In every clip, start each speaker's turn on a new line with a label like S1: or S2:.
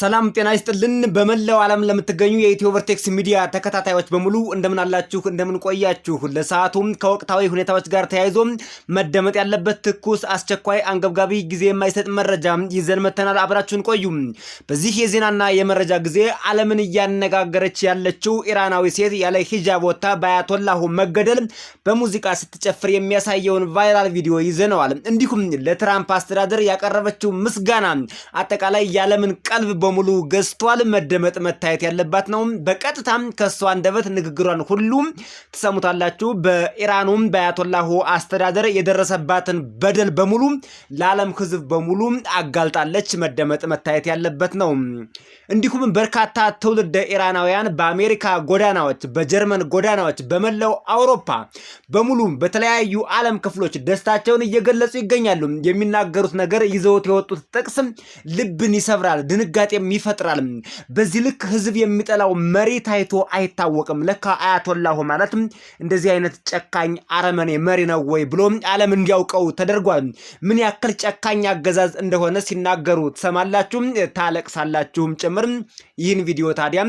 S1: ሰላም ጤና ይስጥልን በመላው ዓለም ለምትገኙ የኢትዮ ቨርቴክስ ሚዲያ ተከታታዮች በሙሉ እንደምን አላችሁ እንደምን ቆያችሁ ለሰዓቱም ከወቅታዊ ሁኔታዎች ጋር ተያይዞ መደመጥ ያለበት ትኩስ አስቸኳይ አንገብጋቢ ጊዜ የማይሰጥ መረጃ ይዘን መተናል አብራችሁን ቆዩ በዚህ የዜናና የመረጃ ጊዜ ዓለምን ያነጋገረች ያለችው ኢራናዊ ሴት ያለ ሂጃብ ወጣ በአያቶላሁ መገደል በሙዚቃ ስትጨፍር የሚያሳየውን ቫይራል ቪዲዮ ይዘነዋል እንዲሁም ለትራምፕ አስተዳደር ያቀረበችው ምስጋና አጠቃላይ ያለምን ቀልብ በሙሉ ገዝቷል መደመጥ መታየት ያለባት ነው በቀጥታም ከሷ አንደበት ንግግሯን ሁሉ ተሰሙታላችሁ በኢራኑም በአያቶላሁ አስተዳደር የደረሰባትን በደል በሙሉ ለዓለም ህዝብ በሙሉ አጋልጣለች መደመጥ መታየት ያለበት ነው እንዲሁም በርካታ ትውልደ ኢራናውያን በአሜሪካ ጎዳናዎች በጀርመን ጎዳናዎች በመላው አውሮፓ በሙሉ በተለያዩ ዓለም ክፍሎች ደስታቸውን እየገለጹ ይገኛሉ የሚናገሩት ነገር ይዘውት የወጡት ጥቅስ ልብን ይሰብራል ድንጋጤም ይፈጥራል በዚህ ልክ ህዝብ የሚጠላው መሪ ታይቶ አይታወቅም ለካ አያቶላሁ ማለት እንደዚህ አይነት ጨካኝ አረመኔ መሪ ነው ወይ ብሎ ዓለም እንዲያውቀው ተደርጓል ምን ያክል ጨካኝ አገዛዝ እንደሆነ ሲናገሩ ተሰማላችሁ ታለቅሳላችሁም ጭምር ይህን ቪዲዮ ታዲያ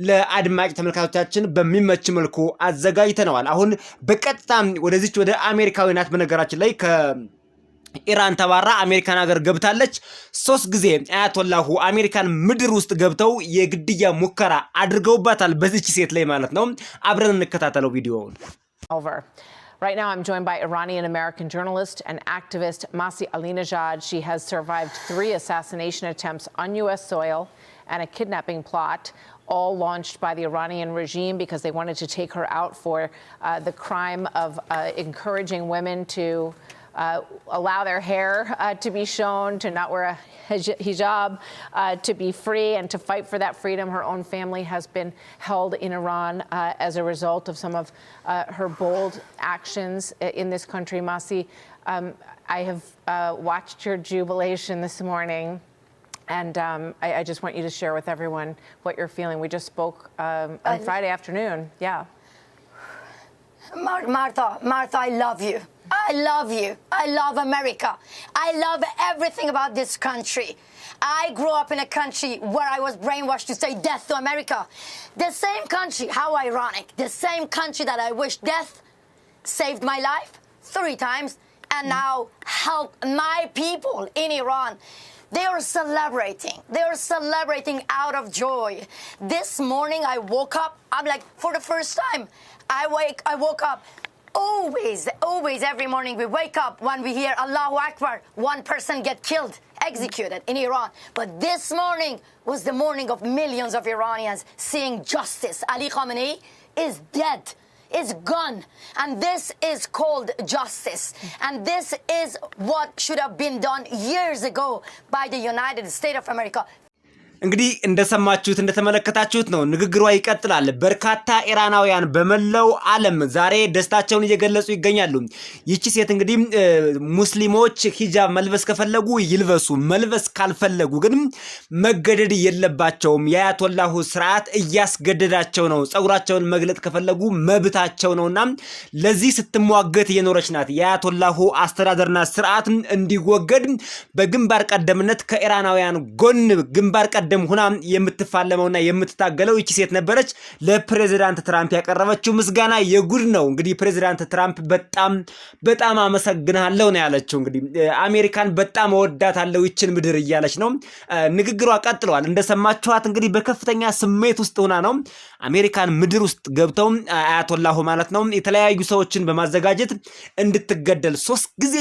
S1: ለአድማጭ ተመልካቾቻችን በሚመች መልኩ አዘጋጅተናል አሁን በቀጥታ ወደዚህ ወደ አሜሪካዊናት በነገራችን ላይ ኢራን ተባራ አሜሪካን ሀገር ገብታለች 3 ጊዜ አያቶላሁ አሜሪካን ምድር ውስጥ ገብተው የግድያ ሙከራ አድርገውባታል በዚች ሴት ላይ ማለት ነው አብረን እንከታተለው ቪዲዮውን
S2: Over. Right now, I'm joined by Iranian-American journalist and activist Masih Alinejad. She has survived 3 assassination attempts on U.S. soil and a kidnapping plot, all launched by the Iranian regime because they wanted to take her out for the crime of encouraging women to allow their hair to be shown, to not wear a hijab, to be free and to fight for that freedom. Her own family has been held in Iran as a result of some of her bold actions in this country. Masih, I have watched your jubilation this morning. And I just want you to share with everyone what you're feeling. We just spoke on Friday afternoon. Yeah.
S3: Martha, I love you. I love you. I love America. I love everything about this country. I grew up in a country where I was brainwashed to say death to America. The same country, how ironic, the same country that I wish death saved my life 3 times and now helped my people in Iran. They are celebrating. They are celebrating out of joy. This morning I woke up, I'm like, for the first time, I woke up. Always, every morning we wake up when we hear Allahu Akbar, 1 person get killed, executed in Iran. But this morning was the morning of millions of Iranians seeing justice. Ali Khamenei is dead. Is gone, and this is called justice, and this is what should have been done years ago by the United States of America.
S1: እንግዲህ እንደሰማችሁት እንደተመለከታችሁት ነው ንግግሯ ይቀጥላል በርካታ ኢራናውያን በመላው ዓለም ዛሬ ደስታቸውን እየገለጹ ይገኛሉ ይቺ ሴት እንግዲህ ሙስሊሞች ሂጃብ መልበስ ከፈለጉ ይልበሱ መልበስ ካልፈለጉ ግን መገደድ የለባቸውም የአያቶላሁ ስርዓት እያስገደዳቸው ነው ጸጉራቸውን መግለጥ ከፈለጉ መብታቸው ነውና ለዚህ ስትሟገት የኖረች ናት የአያቶላሁ አስተዳደርና ስርዓት እንዲወገድ በግንባር ቀደምነት ከኢራናውያን ጎን ግንባር ቀደም ሁና የምትፋለመውና የምትታገለው እቺ ሴት ነበረች ለፕሬዝዳንት ትራምፕ ያቀረበችው ምስጋና የጉድ ነው እንግዲህ ፕሬዝዳንት ትራምፕ በጣም አመሰግናለሁ ነው ያለችው እንግዲህ አሜሪካን በጣም ወዳታለሁ እቺን ምድር እያለች ነው ንግግሯ ቀጥሏል እንደሰማችኋት እንግዲህ በከፍተኛ ስሜት ውስጥ ሆና ነው አሜሪካን ምድር ውስጥ ገብተው አያቶላሁ ማለት ነው የተለያዩ ሰዎችን በማዘጋጀት እንድትገደል 3 ጊዜ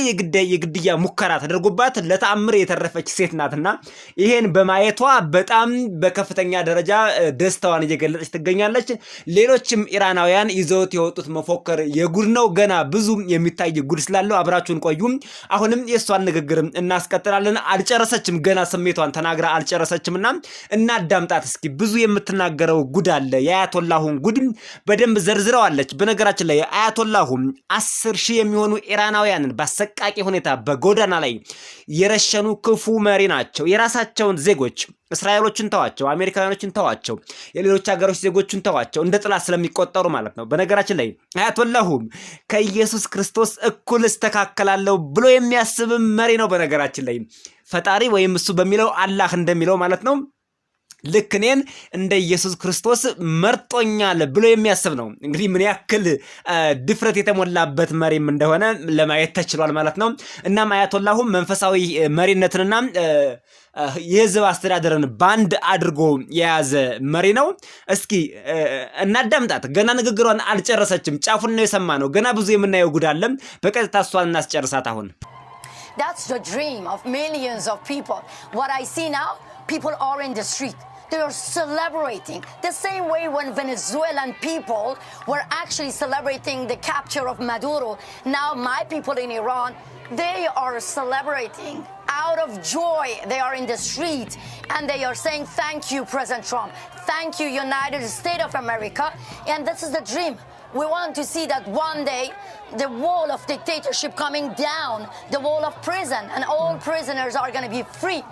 S1: የግድያ ሙከራ ተደርጎባት ለተአምር የተረፈች ሴት ናትና ይሄን በማየቷ በጣም በከፍተኛ ደረጃ ደስታዋን እየገለጸች ትገኛለች ሌሎችም ኢራናውያን ይዘውት የወጡት መፎከር የጉድ ነው ገና ብዙ የሚታይ ጉድ ስላለው አብራችሁን ቆዩ አሁንም የሷን ንግግር እናስቀጥላለን አልጨረሰችም ገና ስሜቷን ተናግራ አልጨረሰችምና እናዳምጣት እስኪ ብዙ የምትናገረው ጉድ አለ የአያቶላሁን ጉድ በደንብ ዘርዝረዋለች በነገራችን ላይ አያቶላሁ 10,000 የሚሆኑ ኢራናውያንን በአሰቃቂ ሁኔታ በጎዳና ላይ የረሸኑ ክፉ መሪ ናቸው የራሳቸውን ዜጎች እስራኤሎችን ተዋቸው አሜሪካኖችን ተዋቸው የሌሎች ሀገሮች ዜጎችን ተዋቸው እንደ ጥላት ስለሚቆጠሩ ማለት ነው በነገራችን ላይ አያቶላሁ ከኢየሱስ ክርስቶስ እኩል ተካከላለው ብሎ የሚያስብ መሪ ነው በነገራችን ላይ ፈጣሪ ወይም እሱ በሚለው አላህ እንደሚለው ማለት ነው ልክ እኔን እንደ ኢየሱስ ክርስቶስ መርጦኛል ብሎ የሚያስብ ነው። እንግዲህ ምን ያክል ድፍረት የተሞላበት መሪም እንደሆነ ለማየት ተችሏል ማለት ነው። እናም አያቶላሁ መንፈሳዊ መሪነትንና የህዝብ አስተዳደርን ባንድ አድርጎ የያዘ መሪ ነው። እስኪ እናዳምጣት። ገና ንግግሯን አልጨረሰችም፣ ጫፉን ነው የሰማነው። ገና ብዙ የምናየው ጉድ አለ። በቀጥታ እሷን እናስጨርሳት አሁን።
S3: That's the dream of millions of people. What I see now, people are in the street. They are celebrating the same way when Venezuelan people were actually celebrating the capture of Maduro. Now my people in Iran, they are celebrating out of joy. They are in the street and they are saying, thank you, President Trump. Thank you, United States of America. And this is the dream. We want to see that one day the wall of dictatorship coming down, the wall of prison, and all prisoners are going to be free.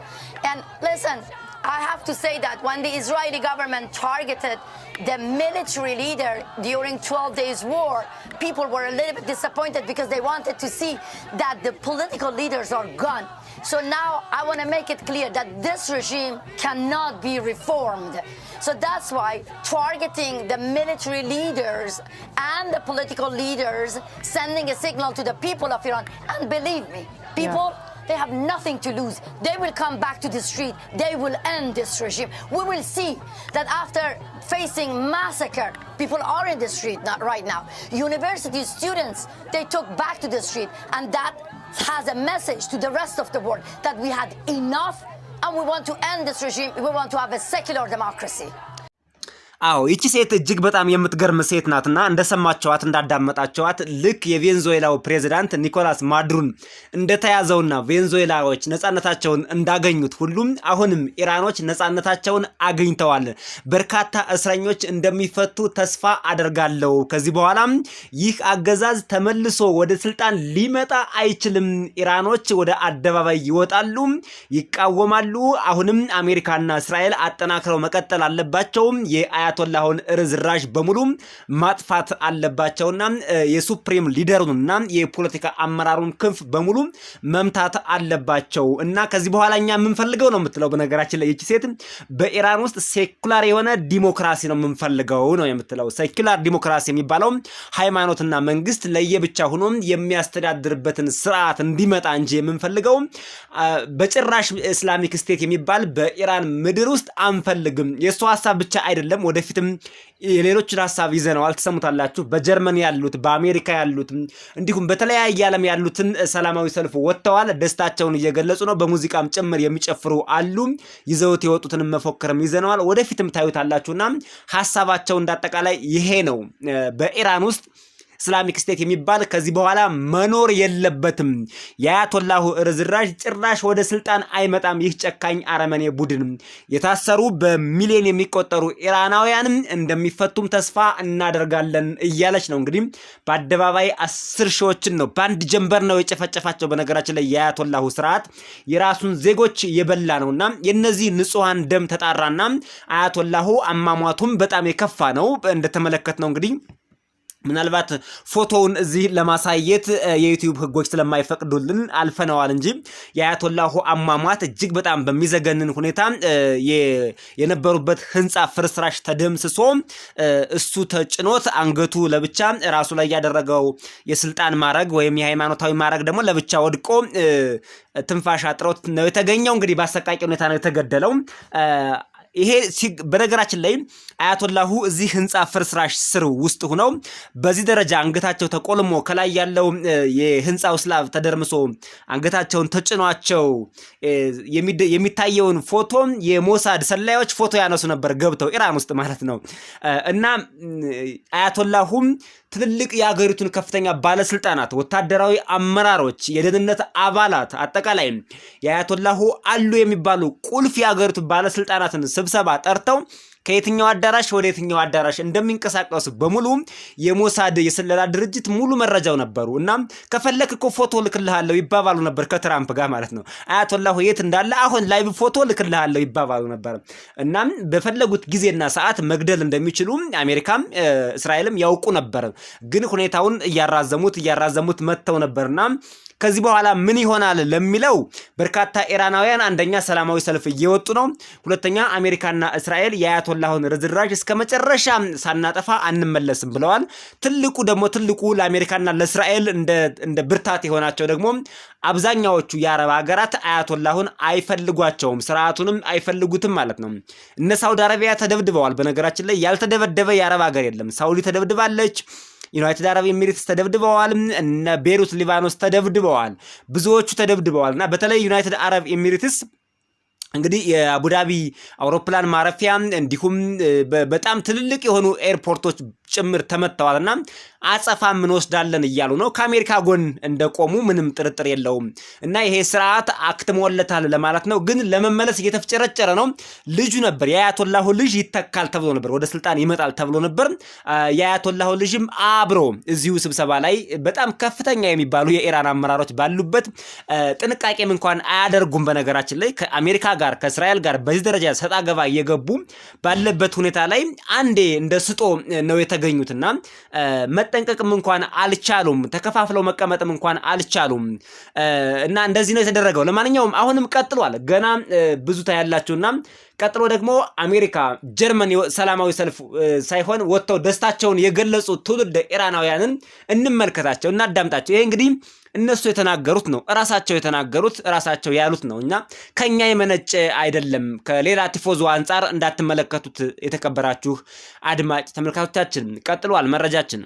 S3: And listen, I have to say that when the Israeli government targeted the military leader during 12 days war, people were a little bit disappointed because they wanted to see that the political leaders are gone. So now I want to make it clear that this regime cannot be reformed. So that's why targeting the military leaders and the political leaders, sending a signal to the people of Iran, and believe me, people, they have nothing to lose. They will come back to the street. They will end this regime. We will see that after facing massacre, people are in the street right now. University students, they took back to the street, and that has a message to the rest of the world that we had enough and we want to end this regime. We want to have a secular democracy.
S1: አዎ ይቺ ሴት እጅግ በጣም የምትገርም ሴት ናትና እንደሰማቸዋት እንዳዳመጣቸዋት ልክ የቬንዙዌላው ፕሬዝዳንት ኒኮላስ ማዱሮን እንደተያዘውና ቬንዙዌላዎች ነጻነታቸውን እንዳገኙት ሁሉም አሁንም ኢራኖች ነጻነታቸውን አግኝተዋል። በርካታ እስረኞች እንደሚፈቱ ተስፋ አደርጋለሁ። ከዚህ በኋላም ይህ አገዛዝ ተመልሶ ወደ ስልጣን ሊመጣ አይችልም። ኢራኖች ወደ አደባባይ ይወጣሉ፣ ይቃወማሉ። አሁንም አሜሪካና እስራኤል አጠናክረው መቀጠል አለባቸው። የአያቶላሁን ርዝራዥ በሙሉ ማጥፋት አለባቸውና የሱፕሪም ሊደሩንና የፖለቲካ አመራሩን ክንፍ በሙሉ መምታት አለባቸው እና ከዚህ በኋላ እኛ የምንፈልገው ነው የምትለው። በነገራችን ላይ ይቺ ሴት በኢራን ውስጥ ሴኩላር የሆነ ዲሞክራሲ ነው የምንፈልገው ነው የምትለው። ሴኩላር ዲሞክራሲ የሚባለው ሃይማኖትና መንግስት ለየብቻ ሆኖ የሚያስተዳድርበትን ስርዓት እንዲመጣ እንጂ የምንፈልገው በጭራሽ ኢስላሚክ ስቴት የሚባል በኢራን ምድር ውስጥ አንፈልግም። የሷ ሐሳብ ብቻ አይደለም፣ ወደፊትም የሌሎችን ሐሳብ ይዘነዋል፣ ትሰሙታላችሁ። በጀርመን ያሉት፣ በአሜሪካ ያሉት እንዲሁም በተለያየ ዓለም ያሉትን ሰላማዊ ሰልፍ ወጥተዋል፣ ደስታቸውን እየገለጹ ነው። በሙዚቃም ጭምር የሚጨፍሩ አሉ። ይዘውት የወጡትን መፎከርም ይዘነዋል፣ ወደፊትም ታዩታላችሁና ሐሳባቸው እንዳጠቃላይ ይሄ ነው። በኢራን ውስጥ ኢስላሚክ ስቴት የሚባል ከዚህ በኋላ መኖር የለበትም። የአያቶላሁ ርዝራዥ ጭራሽ ወደ ስልጣን አይመጣም። ይህ ጨካኝ አረመኔ ቡድን የታሰሩ በሚሊዮን የሚቆጠሩ ኢራናውያንም እንደሚፈቱም ተስፋ እናደርጋለን እያለች ነው። እንግዲህ በአደባባይ 10 ሺዎችን ነው በአንድ ጀንበር ነው የጨፈጨፋቸው። በነገራችን ላይ የአያቶላሁ ስርዓት የራሱን ዜጎች የበላ ነውና የነዚህ ንጹሃን ደም ተጣራና አያቶላሁ አሟሟቱም በጣም የከፋ ነው። እንደተመለከትነው እንግዲህ ምናልባት ፎቶውን እዚህ ለማሳየት የዩቲዩብ ህጎች ስለማይፈቅዱልን አልፈነዋል እንጂ የአያቶላሁ አሟሟት እጅግ በጣም በሚዘገንን ሁኔታ የነበሩበት ህንጻ ፍርስራሽ ተደምስሶ እሱ ተጭኖት አንገቱ ለብቻ ራሱ ላይ ያደረገው የስልጣን ማረግ ወይም የሃይማኖታዊ ማረግ ደግሞ ለብቻ ወድቆ ትንፋሽ አጥሮት ነው የተገኘው። እንግዲህ በአሰቃቂ ሁኔታ ነው የተገደለው። ይሄ በነገራችን ላይ አያቶላሁ እዚህ ህንጻ ፍርስራሽ ስር ውስጥ ሆነው በዚህ ደረጃ አንገታቸው ተቆልሞ ከላይ ያለው የህንጻው ስላብ ተደርምሶ አንገታቸውን ተጭኗቸው የሚታየውን ፎቶ የሞሳድ ሰላዮች ፎቶ ያነሱ ነበር ገብተው ኢራን ውስጥ ማለት ነው። እና አያቶላሁም ትልልቅ የሀገሪቱን ከፍተኛ ባለስልጣናት፣ ወታደራዊ አመራሮች፣ የደህንነት አባላት አጠቃላይ የአያቶላሁ አሉ የሚባሉ ቁልፍ የሀገሪቱ ባለስልጣናትን ስብሰባ ጠርተው ከየትኛው አዳራሽ ወደ የትኛው አዳራሽ እንደሚንቀሳቀሱ በሙሉ የሞሳድ የስለላ ድርጅት ሙሉ መረጃው ነበሩ እና ከፈለክ እኮ ፎቶ ልክልሃለሁ ይባባሉ ነበር ከትራምፕ ጋር ማለት ነው። አያቶላሁ የት እንዳለ አሁን ላይቭ ፎቶ ልክልሃለሁ ይባባሉ ነበር እና በፈለጉት ጊዜና ሰዓት መግደል እንደሚችሉ አሜሪካም እስራኤልም ያውቁ ነበር። ግን ሁኔታውን እያራዘሙት መተው ነበርና ከዚህ በኋላ ምን ይሆናል ለሚለው በርካታ ኢራናውያን አንደኛ ሰላማዊ ሰልፍ እየወጡ ነው፣ ሁለተኛ አሜሪካና እስራኤል የአያቶላሁን ርዝራዥ እስከመጨረሻ ሳናጠፋ አንመለስም ብለዋል። ትልቁ ለአሜሪካና ለእስራኤል እንደ ብርታት የሆናቸው ደግሞ አብዛኛዎቹ የአረብ ሀገራት አያቶላሁን አይፈልጓቸውም፣ ስርዓቱንም አይፈልጉትም ማለት ነው። እነ ሳውዲ አረቢያ ተደብድበዋል። በነገራችን ላይ ያልተደበደበ የአረብ ሀገር የለም። ሳውዲ ተደብድባለች። ዩናይትድ አረብ ኤሚሬትስ ተደብድበዋል። እነ ቤሩት ሊባኖስ ተደብድበዋል። ብዙዎቹ ተደብድበዋልና በተለይ ዩናይትድ አረብ ኤሚሬትስ እንግዲህ የአቡዳቢ አውሮፕላን ማረፊያ እንዲሁም በጣም ትልልቅ የሆኑ ኤርፖርቶች ጭምር ተመተዋልና አጸፋ ምን ወስዳለን እያሉ ነው። ከአሜሪካ ጎን እንደቆሙ ምንም ጥርጥር የለውም እና ይሄ ስርዓት አክትሞለታል ለማለት ነው። ግን ለመመለስ እየተፍጨረጨረ ነው። ልጁ ነበር የአያቶላሁ ልጅ ይተካል ተብሎ ነበር፣ ወደ ስልጣን ይመጣል ተብሎ ነበር። የአያቶላሁ ልጅም አብሮ እዚሁ ስብሰባ ላይ በጣም ከፍተኛ የሚባሉ የኢራን አመራሮች ባሉበት ጥንቃቄም እንኳን አያደርጉም። በነገራችን ላይ ከአሜሪካ ጋር ከእስራኤል ጋር በዚህ ደረጃ ሰጣ ገባ እየገቡ ባለበት ሁኔታ ላይ አንዴ እንደ ስጦ ነው የተገኙትና መጠንቀቅም እንኳን አልቻሉም። ተከፋፍለው መቀመጥም እንኳን አልቻሉም እና እንደዚህ ነው የተደረገው። ለማንኛውም አሁንም ቀጥሏል። ገና ብዙ ታያላችሁና ቀጥሎ ደግሞ አሜሪካ፣ ጀርመን ሰላማዊ ሰልፍ ሳይሆን ወጥተው ደስታቸውን የገለጹ ትውልድ ኢራናውያንን እንመልከታቸው፣ እናዳምጣቸው። ይሄ እንግዲህ እነሱ የተናገሩት ነው፣ ራሳቸው ያሉት ነው እና ከኛ የመነጨ አይደለም። ከሌላ ቲፎዞ አንጻር እንዳትመለከቱት የተከበራችሁ አድማጭ ተመልካቾቻችን። ቀጥሏል መረጃችን።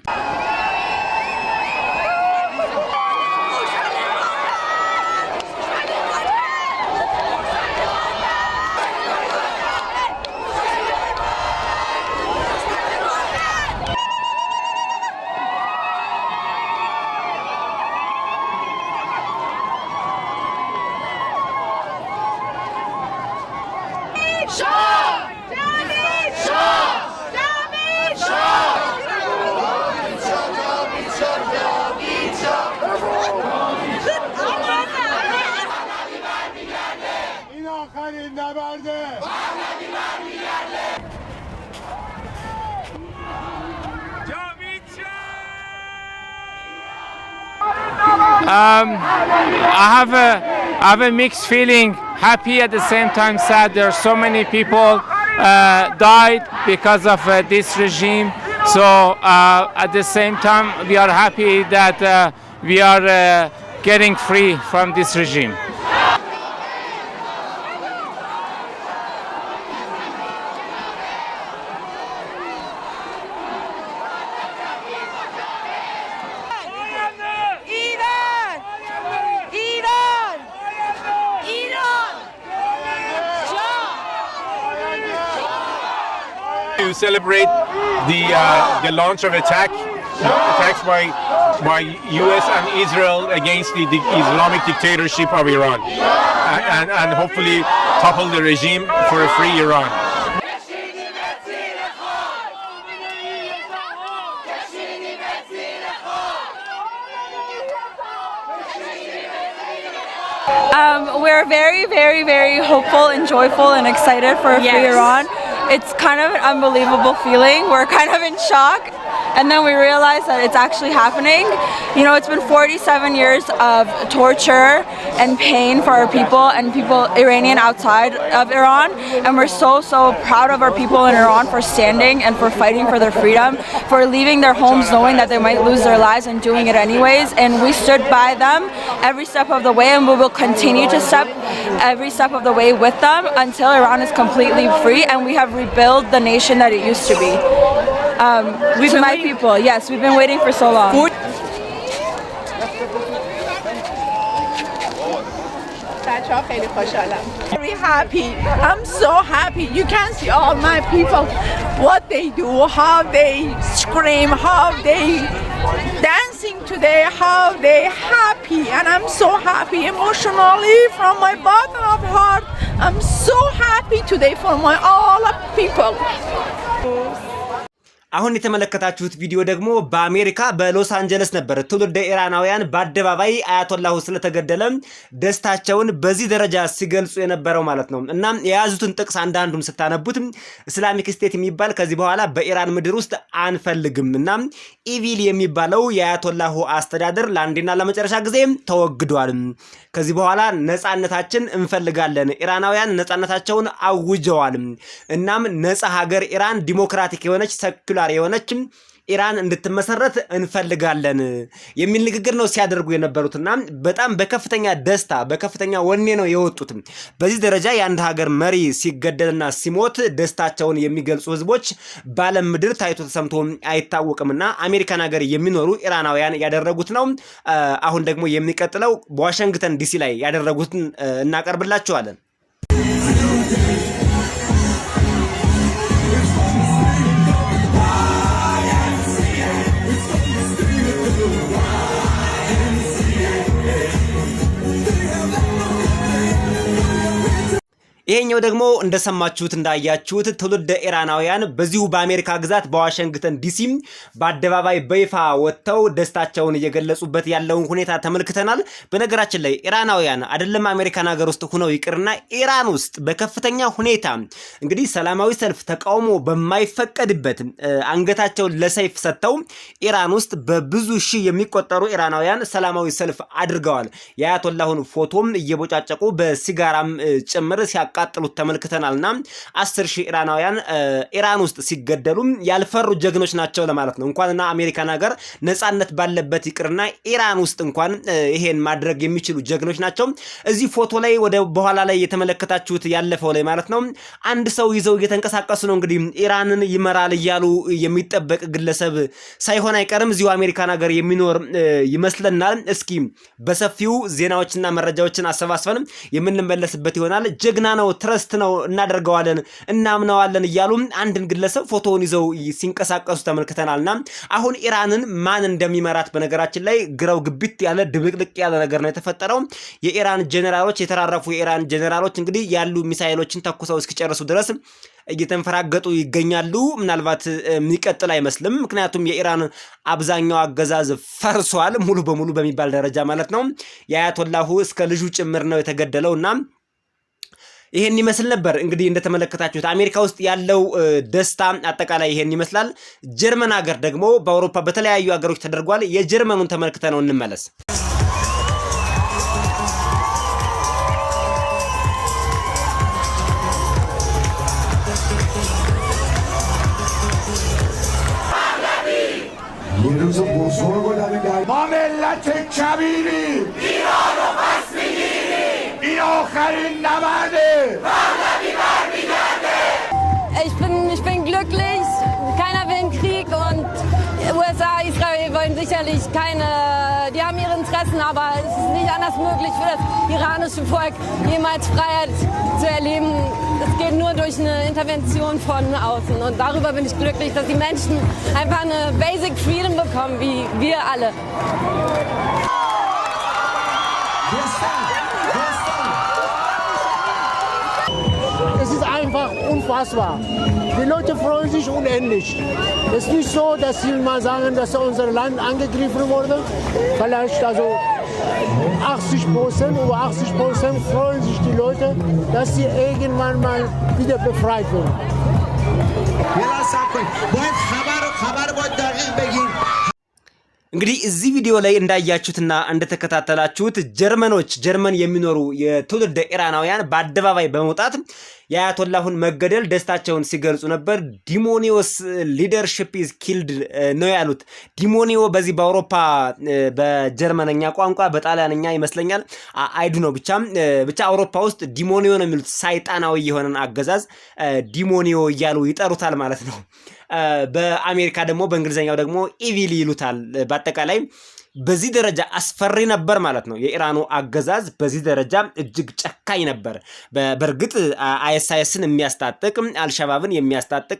S4: I have a mixed feeling, happy at the same time sad. There are so many people died because of this regime. So at the same time, we are happy that we are getting free from this regime.
S5: To celebrate the launch of attacks by U.S. and Israel against the Islamic dictatorship of Iran, and hopefully topple the regime for a free Iran.
S6: We're very, very, very hopeful and joyful and excited for a free Iran. It's kind of an unbelievable feeling. We're kind of in shock, and then we realize that it's actually happening. You know, it's been 47 years of torture and pain for our people and people Iranian outside of Iran, and we're so proud of our people in Iran for standing and for fighting for their freedom, for leaving their homes knowing that they might lose their lives and doing it anyways. And we stood by them every step of the way, and we will continue to step every step of the way with them until Iran is completely free and we have rebuilt the nation that it used to be. To my people, yes, we've been waiting for so long.
S7: Very happy. I'm so happy. You can see all my people, what they do, how they scream, how they dancing today, how they happy, and I'm so happy emotionally from my bottom of heart. I'm so happy today for all people.
S1: አሁን የተመለከታችሁት ቪዲዮ ደግሞ በአሜሪካ በሎስ አንጀለስ ነበር። ትውልደ ኢራናውያን በአደባባይ አያቶላሁ ስለተገደለ ደስታቸውን በዚህ ደረጃ ሲገልጹ የነበረው ማለት ነው። እና የያዙትን ጥቅስ አንዳንዱን ስታነቡት እስላሚክ ስቴት የሚባል ከዚህ በኋላ በኢራን ምድር ውስጥ አንፈልግም እና ኢቪል የሚባለው የአያቶላሁ አስተዳደር ለአንዴና ለመጨረሻ ጊዜ ተወግዷል። ከዚህ በኋላ ነፃነታችን እንፈልጋለን። ኢራናውያን ነፃነታቸውን አውጀዋል። እናም ነፃ ሀገር ኢራን ዲሞክራቲክ የሆነች ሰኩላር የሆነች ኢራን እንድትመሰረት እንፈልጋለን የሚል ንግግር ነው ሲያደርጉ የነበሩትና በጣም በከፍተኛ ደስታ በከፍተኛ ወኔ ነው የወጡት። በዚህ ደረጃ የአንድ ሀገር መሪ ሲገደልና ሲሞት ደስታቸውን የሚገልጹ ህዝቦች በዓለም ምድር ታይቶ ተሰምቶ አይታወቅምና አሜሪካን ሀገር የሚኖሩ ኢራናውያን ያደረጉት ነው። አሁን ደግሞ የሚቀጥለው በዋሽንግተን ዲሲ ላይ ያደረጉትን እናቀርብላችኋለን። ይሄኛው ደግሞ እንደሰማችሁት እንዳያችሁት ትውልደ ኢራናውያን በዚሁ በአሜሪካ ግዛት በዋሽንግተን ዲሲ በአደባባይ በይፋ ወጥተው ደስታቸውን እየገለጹበት ያለውን ሁኔታ ተመልክተናል። በነገራችን ላይ ኢራናውያን አይደለም አሜሪካን ሀገር ውስጥ ሆነው ይቅርና ኢራን ውስጥ በከፍተኛ ሁኔታ እንግዲህ ሰላማዊ ሰልፍ ተቃውሞ በማይፈቀድበት አንገታቸውን ለሰይፍ ሰጥተው ኢራን ውስጥ በብዙ ሺህ የሚቆጠሩ ኢራናውያን ሰላማዊ ሰልፍ አድርገዋል። የአያቶላሁን ፎቶም እየቦጫጨቁ በሲጋራም ጭምር ሲያቃጥሉት ተመልክተናልና 10,000 ኢራናውያን ኢራን ውስጥ ሲገደሉ ያልፈሩ ጀግኖች ናቸው ለማለት ነው። እንኳንና አሜሪካን ሀገር ነፃነት ባለበት ይቅርና ኢራን ውስጥ እንኳን ይሄን ማድረግ የሚችሉ ጀግኖች ናቸው። እዚህ ፎቶ ላይ ወደ በኋላ ላይ የተመለከታችሁት ያለፈው ላይ ማለት ነው አንድ ሰው ይዘው እየተንቀሳቀሱ ነው። እንግዲህ ኢራንን ይመራል እያሉ የሚጠበቅ ግለሰብ ሳይሆን አይቀርም እዚሁ አሜሪካን ሀገር የሚኖር ይመስለናል። እስኪ በሰፊው ዜናዎችና መረጃዎችን አሰባስበን የምንመለስበት ይሆናል። ጀግና ነው ትረስት ነው እናደርገዋለን እናምናዋለን እያሉ አንድን ግለሰብ ፎቶውን ይዘው ሲንቀሳቀሱ ተመልክተናልና አሁን ኢራንን ማን እንደሚመራት በነገራችን ላይ ግራው ግብት ያለ ድብቅልቅ ያለ ነገር ነው የተፈጠረው። የኢራን ጀነራሎች የተራረፉ የኢራን ጀነራሎች እንግዲህ ያሉ ሚሳኤሎችን ተኩሰው እስኪጨርሱ ድረስ እየተንፈራገጡ ይገኛሉ። ምናልባት የሚቀጥል አይመስልም። ምክንያቱም የኢራን አብዛኛው አገዛዝ ፈርሷል ሙሉ በሙሉ በሚባል ደረጃ ማለት ነው። የአያቶላሁ እስከ ልጁ ጭምር ነው የተገደለውና ይሄን ይመስል ነበር። እንግዲህ እንደተመለከታችሁት አሜሪካ ውስጥ ያለው ደስታ አጠቃላይ ይሄን ይመስላል። ጀርመን ሀገር ደግሞ በአውሮፓ በተለያዩ ሀገሮች ተደርጓል። የጀርመኑን ተመልክተነው እንመለስ።
S8: Ich bin glücklich, keiner will einen Krieg und USA, Israel wollen sicherlich keine, die haben ihre Interessen, aber es ist nicht anders möglich für das iranische Volk, jemals Freiheit zu erleben. Es geht nur durch eine Intervention von außen und darüber bin ich glücklich, dass die Menschen einfach eine Basic Freedom bekommen, wie wir alle.
S9: Es ist einfach unfassbar. Die Leute freuen sich unendlich. Es ist nicht so, dass sie mal sagen, dass unser Land angegriffen wurde. Vielleicht also 80%, über 80% freuen sich die Leute, dass sie irgendwann mal wieder befreit werden.
S1: እንግዲህ እዚህ ቪዲዮ ላይ እንዳያችሁትና እንደተከታተላችሁት ጀርመን የሚኖሩ የትውልደ ኢራናውያን በአደባባይ በመውጣት የአያቶላሁን መገደል ደስታቸውን ሲገልጹ ነበር። ዲሞኒዮስ ሊደርሺፕ ኢዝ ኪልድ ነው ያሉት። ዲሞኒዮ በዚህ በአውሮፓ በጀርመንኛ ቋንቋ በጣሊያንኛ ይመስለኛል አይዱ ነው ብቻ አውሮፓ ውስጥ ዲሞኒዮ ነው የሚሉት። ሰይጣናዊ የሆነን አገዛዝ ዲሞኒዮ እያሉ ይጠሩታል ማለት ነው። በአሜሪካ ደግሞ በእንግሊዘኛው ደግሞ ኢቪል ይሉታል። በአጠቃላይ በዚህ ደረጃ አስፈሪ ነበር ማለት ነው። የኢራኑ አገዛዝ በዚህ ደረጃ እጅግ ጨካኝ ነበር። በእርግጥ አይኤስአይኤስን የሚያስታጥቅ አልሸባብን የሚያስታጥቅ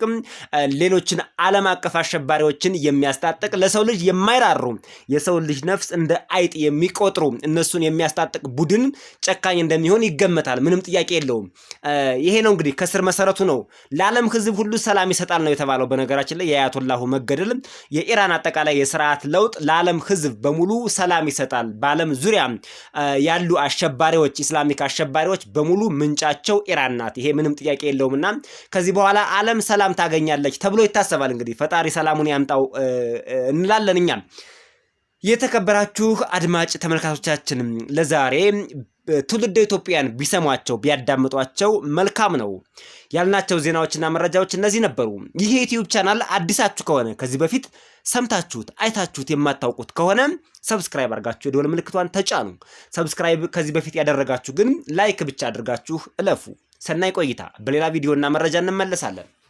S1: ሌሎችን ዓለም አቀፍ አሸባሪዎችን የሚያስታጥቅ ለሰው ልጅ የማይራሩ የሰው ልጅ ነፍስ እንደ አይጥ የሚቆጥሩ እነሱን የሚያስታጥቅ ቡድን ጨካኝ እንደሚሆን ይገመታል። ምንም ጥያቄ የለውም። ይሄ ነው እንግዲህ ከስር መሰረቱ ነው። ለዓለም ህዝብ ሁሉ ሰላም ይሰጣል ነው የተባለው። በነገራችን ላይ የአያቶላሁ መገደል የኢራን አጠቃላይ የስርዓት ለውጥ ለዓለም ህዝብ በሙሉ ሰላም ይሰጣል። በዓለም ዙሪያ ያሉ አሸባሪዎች ኢስላሚክ አሸባሪዎች በሙሉ ምንጫቸው ኢራን ናት። ይሄ ምንም ጥያቄ የለውምና ከዚህ በኋላ ዓለም ሰላም ታገኛለች ተብሎ ይታሰባል። እንግዲህ ፈጣሪ ሰላሙን ያምጣው እንላለን እኛም። የተከበራችሁ አድማጭ ተመልካቾቻችን ለዛሬ ትውልደ ኢትዮጵያን ቢሰሟቸው ቢያዳምጧቸው መልካም ነው ያልናቸው ዜናዎችና መረጃዎች እነዚህ ነበሩ። ይህ የዩቲዩብ ቻናል አዲሳችሁ ከሆነ ከዚህ በፊት ሰምታችሁት አይታችሁት የማታውቁት ከሆነ ሰብስክራይብ አድርጋችሁ የደወል ምልክቷን ተጫኑ። ሰብስክራይብ ከዚህ በፊት ያደረጋችሁ ግን ላይክ ብቻ አድርጋችሁ እለፉ። ሰናይ ቆይታ። በሌላ ቪዲዮና መረጃ እንመለሳለን።